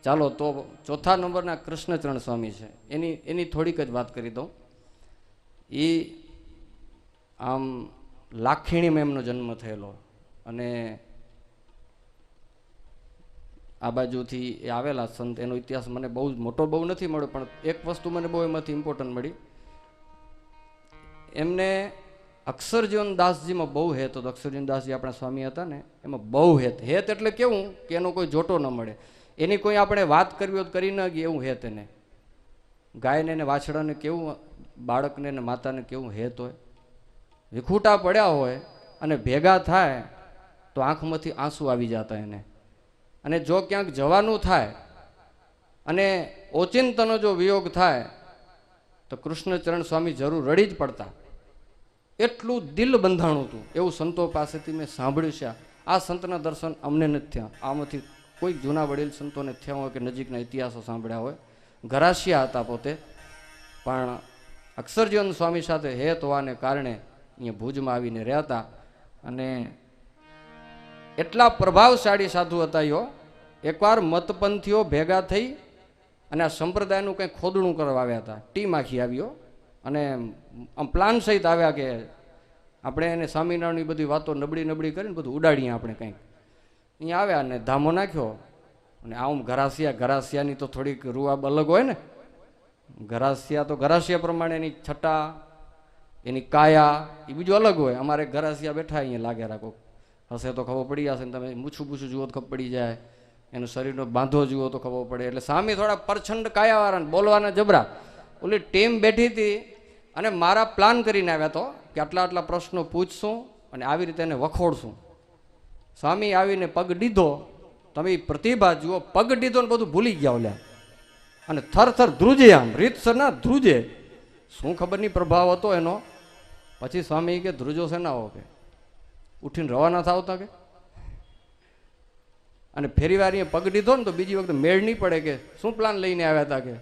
ચાલો તો ચોથા નંબરના કૃષ્ણચરણ સ્વામી છે, એની થોડીક જ વાત કરી દઉં. એ આમ લાખીણીમાં એમનો જન્મ થયેલો અને આ બાજુથી એ આવેલા સંત. એનો ઇતિહાસ મને બહુ મોટો બહુ નથી મળ્યો, પણ એક વસ્તુ મને બહુ એમાંથી ઇમ્પોર્ટન્ટ મળી. એમને અક્ષરજીવન દાસજીમાં બહુ હેત હતો. અક્ષરજીવન દાસજી આપણા સ્વામી હતા ને, એમાં બહુ હેત. હેત એટલે કેવું કે એનો કોઈ જોટો ન મળે, એની કોઈ આપણે વાત કરવી હોય કરી ન ગઈ એવું હેત. એને ગાયને ને વાછડાને કેવું, બાળકને ને માતાને કેવું હેત હોય. વિખૂટા પડ્યા હોય અને ભેગા થાય તો આંખમાંથી આંસુ આવી જતા એને. અને જો ક્યાંક જવાનું થાય અને ઓચિંતનો જો વિયોગ થાય તો કૃષ્ણચરણ સ્વામી જરૂર રડી જ પડતા. એટલું દિલ બંધાણું હતું એવું સંતો પાસેથી મેં સાંભળ્યું છે. આ સંતના દર્શન અમને નથી થયા. આમાંથી કોઈ જૂના વડીલ સંતોને થયા હોય કે નજીકના ઇતિહાસો સાંભળ્યા હોય. ઘરાશિયા હતા પોતે, પણ અક્ષરજીવન સ્વામી સાથે હેત હોવાને કારણે અહીંયા ભુજમાં આવીને રહેતા. અને એટલા પ્રભાવશાળી સાધુ હતા યો. એકવાર મતપંથીઓ ભેગા થઈ અને આ સંપ્રદાયનું કંઈક ખોદણું કરવા આવ્યા હતા. ટીમ આખી આવ્યો અને આમ પ્લાન સહિત આવ્યા કે આપણે એને સ્વામિનારાયણની બધી વાતો નબળી નબળી કરીને બધું ઉડાડીએ આપણે કંઈક. અહીંયા આવ્યા અને ધામો નાખ્યો. અને આમ ઘરાસિયાની તો થોડીક રૂઆબ અલગ હોય ને. ઘરાસિયા તો ઘરાસિયા પ્રમાણે એની છટા, એની કાયા એ બીજું અલગ હોય. અમારે ઘરાસિયા બેઠા અહીંયા લાગે રાખો, હશે તો ખબર પડી જશે ને. તમે મૂછું પૂછું જુઓ તો ખબર પડી જાય, એનું શરીરનો બાંધો જુઓ તો ખબર પડે. એટલે સામે થોડા પરછંડ કાયાવાળા, બોલવાના જબરા. ઓલી ટીમ બેઠી હતી અને મારા પ્લાન કરીને આવ્યા તો કે આટલા આટલા પ્રશ્નો પૂછશું અને આવી રીતે એને વખોડશું. સ્વામી આવીને પગ દીધો. તમે પ્રતિભા જુઓ, પગ દીધો ને બધું ભૂલી ગયા ઓલ્યા. અને થર ધ્રુજે, આમ રીતસર ના ધ્રુજે. શું ખબર નહીં પ્રભાવ હતો એનો. પછી સ્વામી કે ધ્રુજો છે ના હો કે ઉઠીને રવાના થાવતા કે. અને ફેરી વાર અહીંયા પગ દીધો ને તો બીજી વખત મેળ નહીં પડે કે શું પ્લાન લઈને આવ્યા હતા કે.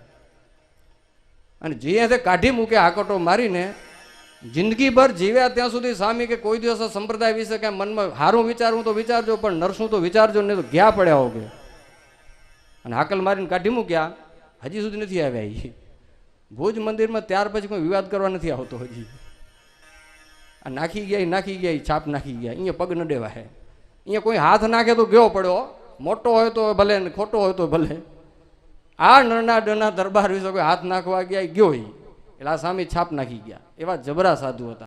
અને જે કાઢી મૂકે હાકટો મારીને જિંદગીભર જીવ્યા ત્યાં સુધી સ્વામી કે કોઈ દિવસ સંપ્રદાય વિશે કાંઈ મનમાં સારું વિચારવું તો વિચારજો, પણ નરસું તો વિચારજો નહીં તો ગયા પડ્યા હો કે. અને હાકલ મારીને કાઢી મૂક્યા. હજી સુધી નથી આવ્યા એ ભુજ મંદિરમાં. ત્યાર પછી કોઈ વિવાદ કરવા નથી આવતો હજી. આ નાખી ગયા છાપ નાખી ગયા. અહીંયા પગ ન દેવાય. અહીંયા કોઈ હાથ નાખે તો ગયો પડ્યો, મોટો હોય તો ભલે ને ખોટો હોય તો ભલે. આ નરના ડરના દરબાર વિશે કોઈ હાથ નાખવા ગયા ગયો. એટલે આ સામે છાપ નાખી ગયા. એવા જબરા સાધુ હતા.